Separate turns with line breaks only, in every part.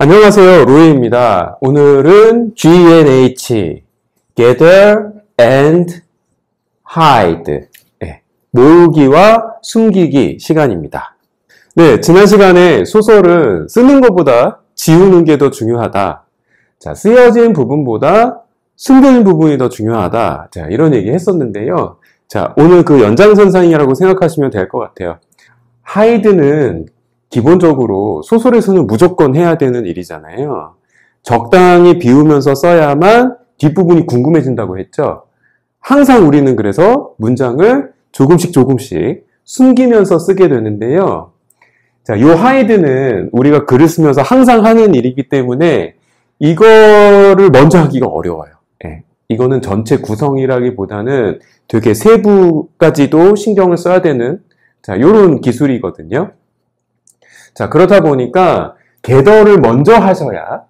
안녕하세요, 로이입니다. 오늘은 G&H, gather and hide, 모으기와 숨기기 시간입니다. 네, 지난 시간에 소설은 쓰는 것보다 지우는 게 더 중요하다. 자, 쓰여진 부분보다 숨겨진 부분이 더 중요하다. 자, 이런 얘기 했었는데요. 자, 오늘 그 연장선상이라고 생각하시면 될 것 같아요. hide는 기본적으로 소설에서는 무조건 해야 되는 일이잖아요. 적당히 비우면서 써야만 뒷부분이 궁금해진다고 했죠. 항상 우리는 그래서 문장을 조금씩 숨기면서 쓰게 되는데요. 자, 요 hide는 우리가 글을 쓰면서 항상 하는 일이기 때문에 이거를 먼저 하기가 어려워요. 이거는 전체 구성이라기보다는 되게 세부까지도 신경을 써야 되는 요런 기술이거든요. 자, 그렇다 보니까 gather를 먼저 하셔야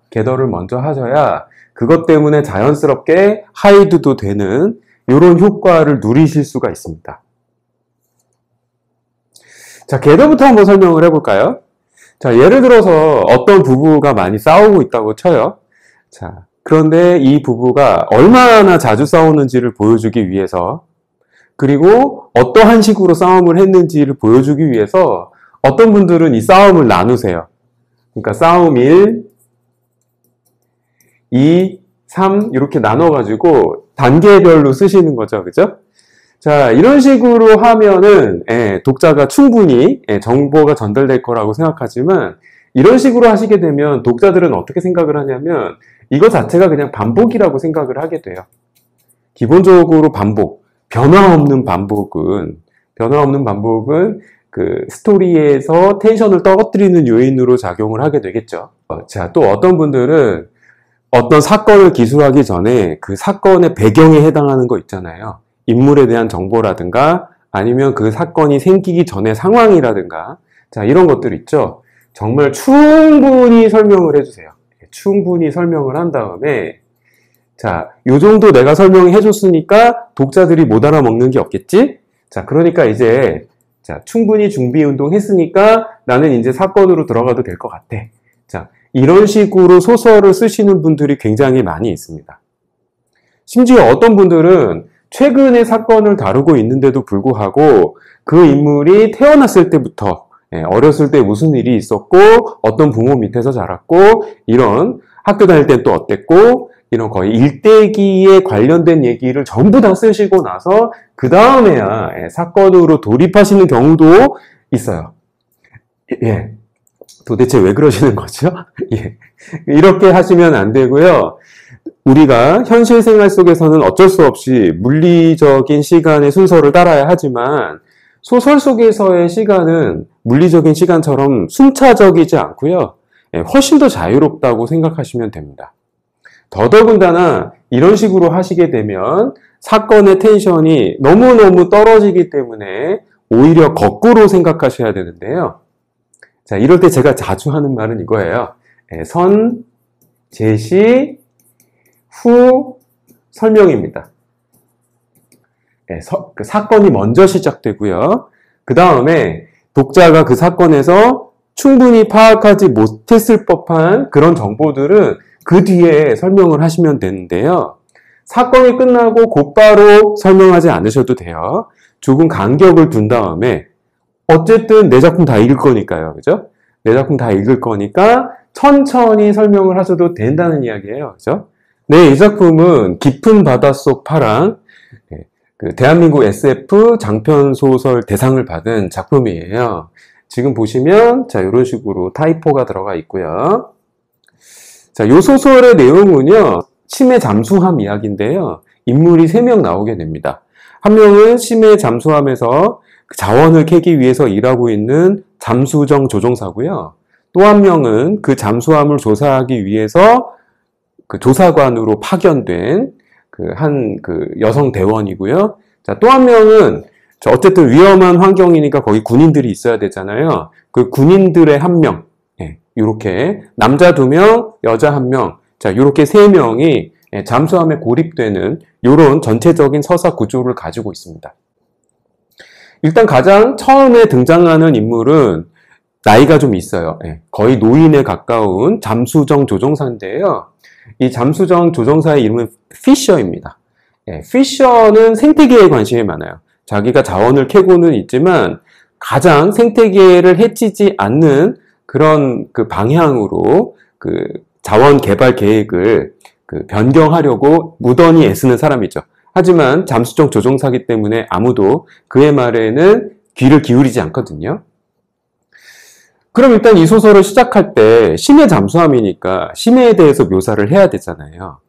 그것 때문에 자연스럽게 hide도 되는 이런 효과를 누리실 수가 있습니다. 자, gather부터 한번 설명을 해볼까요? 자, 예를 들어서 어떤 부부가 많이 싸우고 있다고 쳐요. 자, 그런데 이 부부가 얼마나 자주 싸우는지를 보여주기 위해서, 그리고 어떠한 식으로 싸움을 했는지를 보여주기 위해서 어떤 분들은 이 싸움을 나누세요. 그러니까 싸움 1, 2, 3 이렇게 나눠가지고 단계별로 쓰시는 거죠. 그죠? 자, 이런 식으로 하면은 독자가 충분히 정보가 전달될 거라고 생각하지만 이런 식으로 하시게 되면 독자들은 어떻게 생각을 하냐면 이거 자체가 그냥 반복이라고 생각을 하게 돼요. 기본적으로 변화 없는 반복은 그 스토리에서 텐션을 떨어뜨리는 요인으로 작용을 하게 되겠죠. 자, 또 어떤 분들은 어떤 사건을 기술하기 전에 그 사건의 배경에 해당하는 거 있잖아요. 인물에 대한 정보라든가 아니면 그 사건이 생기기 전의 상황이라든가 자, 이런 것들 있죠. 정말 충분히 설명을 해주세요. 충분히 설명을 한 다음에 자, 요 정도 내가 설명해 줬으니까 독자들이 못 알아먹는 게 없겠지? 자, 그러니까 이제 자, 충분히 준비 운동 했으니까 나는 이제 사건으로 들어가도 될 것 같아. 자, 이런 식으로 소설을 쓰시는 분들이 굉장히 많이 있습니다. 심지어 어떤 분들은 최근에 사건을 다루고 있는데도 불구하고 그 인물이 태어났을 때부터 어렸을 때 무슨 일이 있었고 어떤 부모 밑에서 자랐고 이런 학교 다닐 땐 또 어땠고 이런 거의 일대기에 관련된 얘기를 전부 다 쓰시고 나서 그 다음에야 사건으로 돌입하시는 경우도 있어요. 예. 도대체 왜 그러시는 거죠? 예. 이렇게 하시면 안 되고요. 우리가 현실 생활 속에서는 어쩔 수 없이 물리적인 시간의 순서를 따라야 하지만 소설 속에서의 시간은 물리적인 시간처럼 순차적이지 않고요. 훨씬 더 자유롭다고 생각하시면 됩니다. 더더군다나 이런 식으로 하시게 되면 사건의 텐션이 너무너무 떨어지기 때문에 오히려 거꾸로 생각하셔야 되는데요. 자, 이럴 때 제가 자주 하는 말은 이거예요. 선, 제시, 후, 설명입니다. 그 사건이 먼저 시작되고요. 그 다음에 독자가 그 사건에서 충분히 파악하지 못했을 법한 그런 정보들은 그 뒤에 설명을 하시면 되는데요. 사건이 끝나고 곧바로 설명하지 않으셔도 돼요. 조금 간격을 둔 다음에 어쨌든 내 작품 다 읽을 거니까요. 그죠? 내 작품 다 읽을 거니까 천천히 설명을 하셔도 된다는 이야기예요. 그죠? 네, 이 작품은 깊은 바닷속 파랑 그 대한민국 SF 장편소설 대상을 받은 작품이에요. 지금 보시면 자, 이런 식으로 타이포가 들어가 있고요. 자, 요 소설의 내용은요, 치매 잠수함 이야기인데요. 인물이 3명 나오게 됩니다. 한 명은 치매 잠수함에서 자원을 캐기 위해서 일하고 있는 잠수정 조종사고요. 또 한 명은 그 잠수함을 조사하기 위해서 그 조사관으로 파견된 그 여성 대원이고요. 자, 또 한 명은 어쨌든 위험한 환경이니까 거기 군인들이 있어야 되잖아요. 그 군인들의 한 명. 이렇게 남자 2명, 여자 1명, 자, 이렇게 3명이 잠수함에 고립되는 이런 전체적인 서사 구조를 가지고 있습니다. 일단 가장 처음에 등장하는 인물은 나이가 좀 있어요. 예, 거의 노인에 가까운 잠수정 조종사인데요. 이 잠수정 조종사의 이름은 피셔입니다. 예, 피셔는 생태계에 관심이 많아요. 자기가 자원을 캐고는 있지만 가장 생태계를 해치지 않는 그런 그 방향으로 그 자원 개발 계획을 그 변경하려고 무던히 애쓰는 사람이죠. 하지만 잠수정 조종사기 때문에 아무도 그의 말에는 귀를 기울이지 않거든요. 그럼 일단 이 소설을 시작할 때 심해 잠수함이니까 심해에 대해서 묘사를 해야 되잖아요.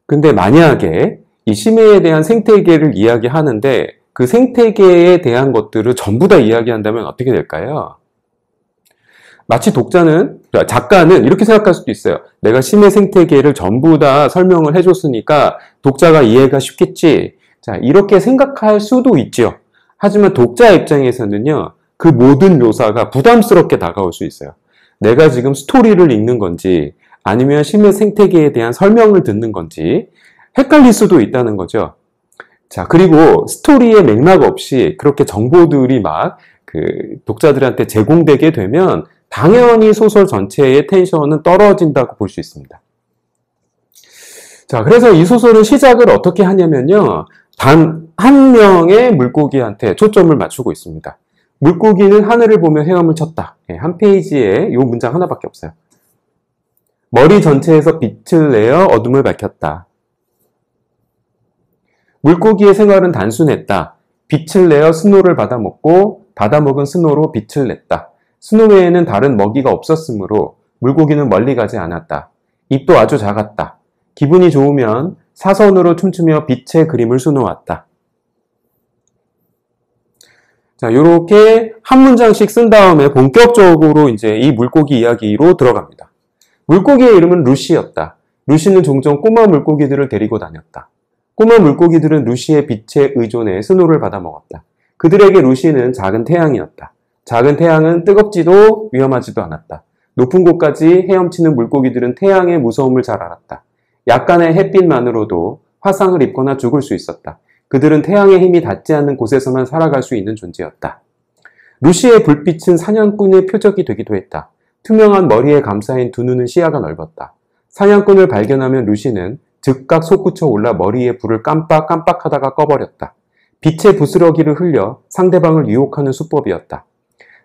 근데 만약에 이 심해에 대한 생태계를 이야기하는데 그 생태계에 대한 것들을 전부 다 이야기한다면 어떻게 될까요? 마치 작가는 이렇게 생각할 수도 있어요. 내가 심해 생태계를 전부 다 설명을 해줬으니까 독자가 이해가 쉽겠지. 자, 이렇게 생각할 수도 있죠. 하지만 독자 입장에서는요, 그 모든 묘사가 부담스럽게 다가올 수 있어요. 내가 지금 스토리를 읽는 건지, 아니면 심해 생태계에 대한 설명을 듣는 건지, 헷갈릴 수도 있다는 거죠. 자, 그리고 스토리의 맥락 없이 그렇게 정보들이 막 독자들한테 제공되게 되면 당연히 소설 전체의 텐션은 떨어진다고 볼 수 있습니다. 자, 그래서 이 소설은 시작을 어떻게 하냐면요. 단 한 명의 물고기한테 초점을 맞추고 있습니다. 물고기는 하늘을 보며 헤엄을 쳤다. 한 페이지에 이 문장 하나밖에 없어요. 머리 전체에서 빛을 내어 어둠을 밝혔다. 물고기의 생활은 단순했다. 빛을 내어 스노를 받아먹고 받아먹은 스노로 빛을 냈다. 스노 외에는 다른 먹이가 없었으므로 물고기는 멀리 가지 않았다. 입도 아주 작았다. 기분이 좋으면 사선으로 춤추며 빛의 그림을 수놓았다. 자, 요렇게 한 문장씩 쓴 다음에 본격적으로 이제 이 물고기 이야기로 들어갑니다. 물고기의 이름은 루시였다. 루시는 종종 꼬마 물고기들을 데리고 다녔다. 꼬마 물고기들은 루시의 빛에 의존해 스노를 받아먹었다. 그들에게 루시는 작은 태양이었다. 작은 태양은 뜨겁지도 위험하지도 않았다. 높은 곳까지 헤엄치는 물고기들은 태양의 무서움을 잘 알았다. 약간의 햇빛만으로도 화상을 입거나 죽을 수 있었다. 그들은 태양의 힘이 닿지 않는 곳에서만 살아갈 수 있는 존재였다. 루시의 불빛은 사냥꾼의 표적이 되기도 했다. 투명한 머리에 감싸인 두 눈은 시야가 넓었다. 사냥꾼을 발견하면 루시는 즉각 솟구쳐 올라 머리에 불을 깜빡깜빡하다가 꺼버렸다. 빛의 부스러기를 흘려 상대방을 유혹하는 수법이었다.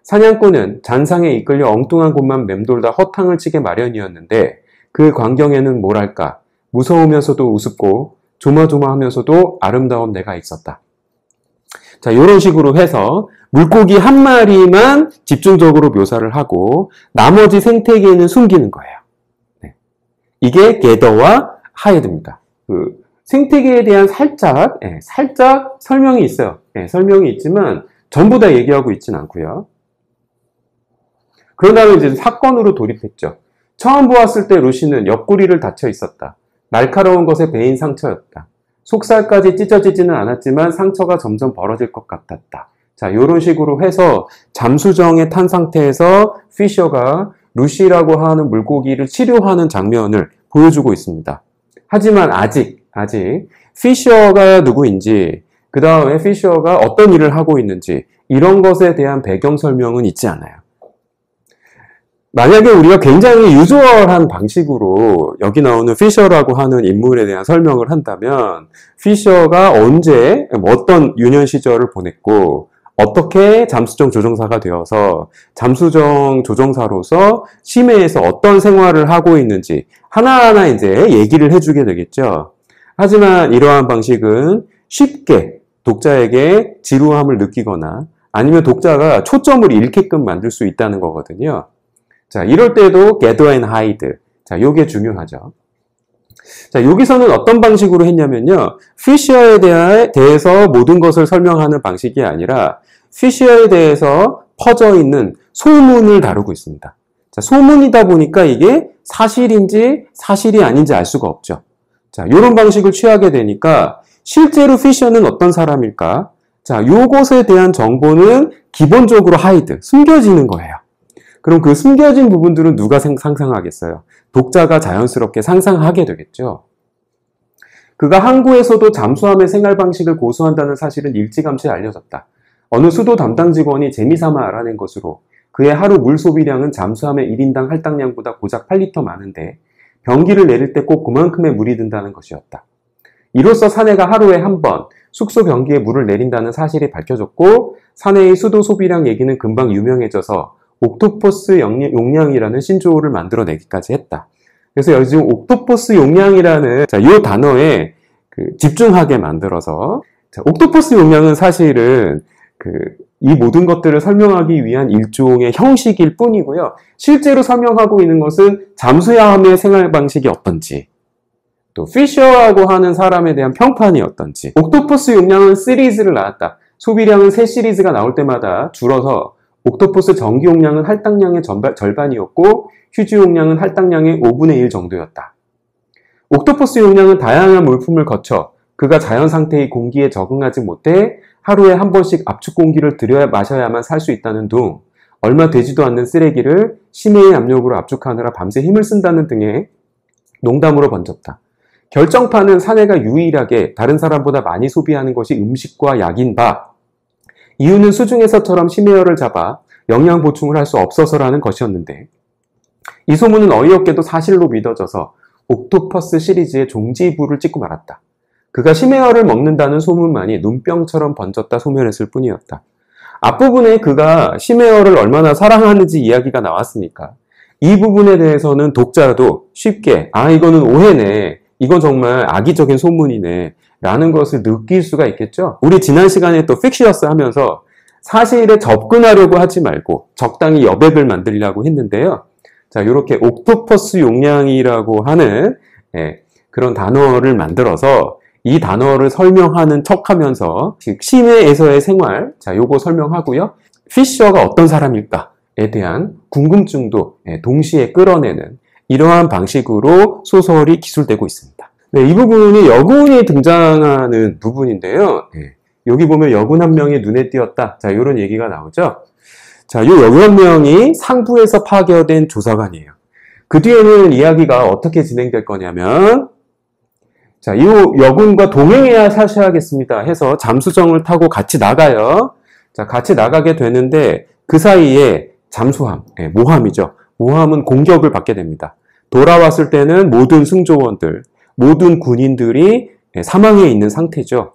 사냥꾼은 잔상에 이끌려 엉뚱한 곳만 맴돌다 허탕을 치게 마련이었는데 그 광경에는 뭐랄까 무서우면서도 우습고 조마조마하면서도 아름다운 내가 있었다. 자, 이런 식으로 해서 물고기 한 마리만 집중적으로 묘사를 하고 나머지 생태계는 숨기는 거예요. 네. 이게 게더와 하이드입니다. 생태계에 대한 살짝 설명이 있어요. 설명이 있지만 전부 다 얘기하고 있진 않고요. 그런 다음에 이제 사건으로 돌입했죠. 처음 보았을 때 루시는 옆구리를 다쳐 있었다. 날카로운 것에 베인 상처였다. 속살까지 찢어지지는 않았지만 상처가 점점 벌어질 것 같았다. 자, 이런 식으로 해서 잠수정에 탄 상태에서 피셔가 루시라고 하는 물고기를 치료하는 장면을 보여주고 있습니다. 하지만 아직 피셔가 누구인지, 그 다음에 피셔가 어떤 일을 하고 있는지 이런 것에 대한 배경 설명은 있지 않아요. 만약에 우리가 굉장히 유주얼한 방식으로 여기 나오는 피셔라고 하는 인물에 대한 설명을 한다면 피셔가 언제 어떤 유년 시절을 보냈고 어떻게 잠수정 조종사가 되어서 잠수정 조종사로서 심해에서 어떤 생활을 하고 있는지 하나하나 이제 얘기를 해주게 되겠죠. 하지만 이러한 방식은 쉽게 독자에게 지루함을 느끼거나 아니면 독자가 초점을 잃게끔 만들 수 있다는 거거든요. 자, 이럴 때도 gather and hide. 자, 요게 중요하죠. 자, 여기서는 어떤 방식으로 했냐면요. 피셔에 대해서 모든 것을 설명하는 방식이 아니라 피셔에 대해서 퍼져 있는 소문을 다루고 있습니다. 자, 소문이다 보니까 이게 사실인지 사실이 아닌지 알 수가 없죠. 자, 요런 방식을 취하게 되니까 실제로 피셔는 어떤 사람일까? 자, 요것에 대한 정보는 기본적으로 hide, 숨겨지는 거예요. 그럼 그 숨겨진 부분들은 누가 상상하겠어요? 독자가 자연스럽게 상상하게 되겠죠. 그가 항구에서도 잠수함의 생활 방식을 고수한다는 사실은 일찌감치 알려졌다. 어느 수도 담당 직원이 재미삼아 알아낸 것으로 그의 하루 물 소비량은 잠수함의 1인당 할당량보다 고작 8리터 많은데 변기를 내릴 때 꼭 그만큼의 물이 든다는 것이었다. 이로써 사내가 하루에 한 번 숙소 변기에 물을 내린다는 사실이 밝혀졌고 사내의 수도 소비량 얘기는 금방 유명해져서 옥토퍼스 용량이라는 신조어를 만들어내기까지 했다. 그래서 여기 지금 옥토퍼스 용량이라는 이 단어에 집중하게 만들어서 옥토퍼스 용량은 사실은 이 모든 것들을 설명하기 위한 일종의 형식일 뿐이고요. 실제로 설명하고 있는 것은 잠수함의 생활 방식이 어떤지 또 피셔라고 하는 사람에 대한 평판이 어떤지. 옥토퍼스 용량은 시리즈를 나왔다. 소비량은 새 시리즈가 나올 때마다 줄어서 옥토퍼스 정기 용량은 할당량의 절반이었고 휴지 용량은 할당량의 5분의 1 정도였다. 옥토퍼스 용량은 다양한 물품을 거쳐 그가 자연 상태의 공기에 적응하지 못해 하루에 한 번씩 압축 공기를 들여 마셔야만 살 수 있다는 둥, 얼마 되지도 않는 쓰레기를 심해의 압력으로 압축하느라 밤새 힘을 쓴다는 등의 농담으로 번졌다. 결정판은 사내가 유일하게 다른 사람보다 많이 소비하는 것이 음식과 약인 바, 이유는 수중에서처럼 심해열을 잡아 영양 보충을 할 수 없어서라는 것이었는데 이 소문은 어이없게도 사실로 믿어져서 옥토퍼스 시리즈의 종지부를 찍고 말았다. 그가 심해열을 먹는다는 소문만이 눈병처럼 번졌다 소멸했을 뿐이었다. 앞부분에 그가 심해열을 얼마나 사랑하는지 이야기가 나왔으니까 이 부분에 대해서는 독자도 쉽게 이거는 오해네, 이건 정말 악의적인 소문이네 라는 것을 느낄 수가 있겠죠. 우리 지난 시간에 또 픽시어스 하면서 사실에 접근하려고 하지 말고 적당히 여백을 만들려고 했는데요. 자, 이렇게 옥토퍼스 용량이라고 하는 그런 단어를 만들어서 이 단어를 설명하는 척하면서 심해에서의 생활, 자, 요거 설명하고요. 피셔가 어떤 사람일까에 대한 궁금증도 동시에 끌어내는 이러한 방식으로 소설이 기술되고 있습니다. 네, 이 부분이 여군이 등장하는 부분인데요. 여기 보면 여군 한 명이 눈에 띄었다. 자, 이런 얘기가 나오죠. 자, 이 여군 한 명이 상부에서 파견된 조사관이에요. 그 뒤에는 이야기가 어떻게 진행될 거냐면, 자, 이 여군과 동행해야 사셔야겠습니다 해서 잠수정을 타고 같이 나가요. 자, 같이 나가게 되는데 그 사이에 잠수함, 모함이죠. 모함은 공격을 받게 됩니다. 돌아왔을 때는 모든 승조원들, 모든 군인들이 사망해 있는 상태죠.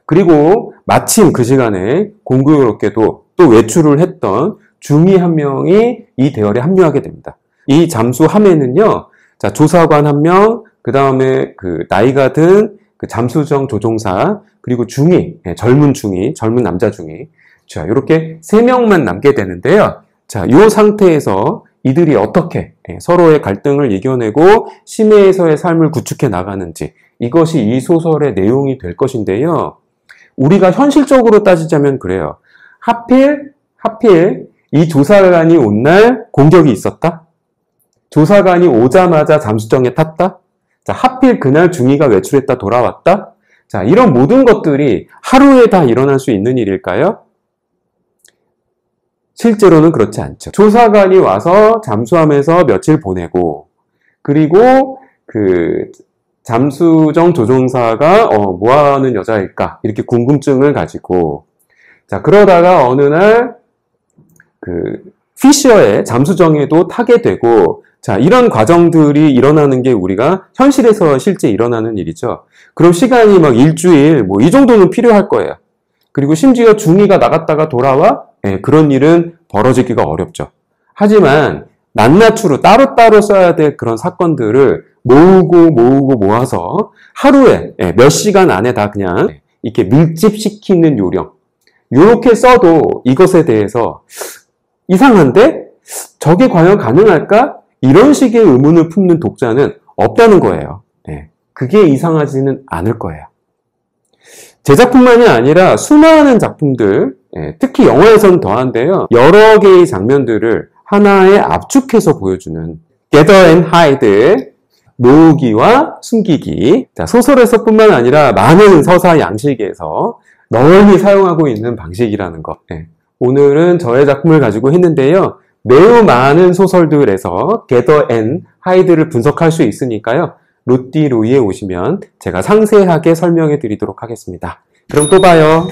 그리고 마침 그 시간에 공교롭게도 또 외출을 했던 중위 한 명이 이 대열에 합류하게 됩니다. 이 잠수함에는요, 자, 조사관 한 명, 그 다음에 나이가 든 잠수정 조종사, 그리고 중위, 젊은 중위, 젊은 남자 중위. 자, 이렇게 3명만 남게 되는데요. 자, 이 상태에서 이들이 어떻게 서로의 갈등을 이겨내고 심해에서의 삶을 구축해 나가는지, 이것이 이 소설의 내용이 될 것인데요. 우리가 현실적으로 따지자면 그래요. 하필 이 조사관이 온 날 공격이 있었다? 조사관이 오자마자 잠수정에 탔다? 자, 하필 그날 중위가 외출했다 돌아왔다? 자, 이런 모든 것들이 하루에 다 일어날 수 있는 일일까요? 실제로는 그렇지 않죠. 조사관이 와서 잠수함에서 며칠 보내고, 그리고 잠수정 조종사가 뭐 하는 여자일까? 이렇게 궁금증을 가지고, 자, 그러다가 어느 날 피셔의 잠수정에도 타게 되고, 자, 이런 과정들이 일어나는 게 우리가 현실에서 실제 일어나는 일이죠. 그럼 시간이 막 일주일, 이 정도는 필요할 거예요. 그리고 심지어 중위가 나갔다가 돌아와? 그런 일은 벌어지기가 어렵죠. 하지만 낱낱으로 따로따로 써야 될 그런 사건들을 모아서 하루에 몇 시간 안에 다 그냥 이렇게 밀집시키는 요령. 이렇게 써도 이것에 대해서 이상한데? 저게 과연 가능할까? 이런 식의 의문을 품는 독자는 없다는 거예요. 그게 이상하지는 않을 거예요. 제 작품만이 아니라 수많은 작품들, 특히 영화에서는 더한데요. 여러 개의 장면들을 하나에 압축해서 보여주는 Gather and Hide, 모으기와 숨기기. 자, 소설에서뿐만 아니라 많은 서사 양식에서 널리 사용하고 있는 방식이라는 것. 오늘은 저의 작품을 가지고 했는데요. 매우 많은 소설들에서 Gather and Hide를 분석할 수 있으니까요. 루띠 로이에 오시면 제가 상세하게 설명해 드리도록 하겠습니다. 그럼 또 봐요.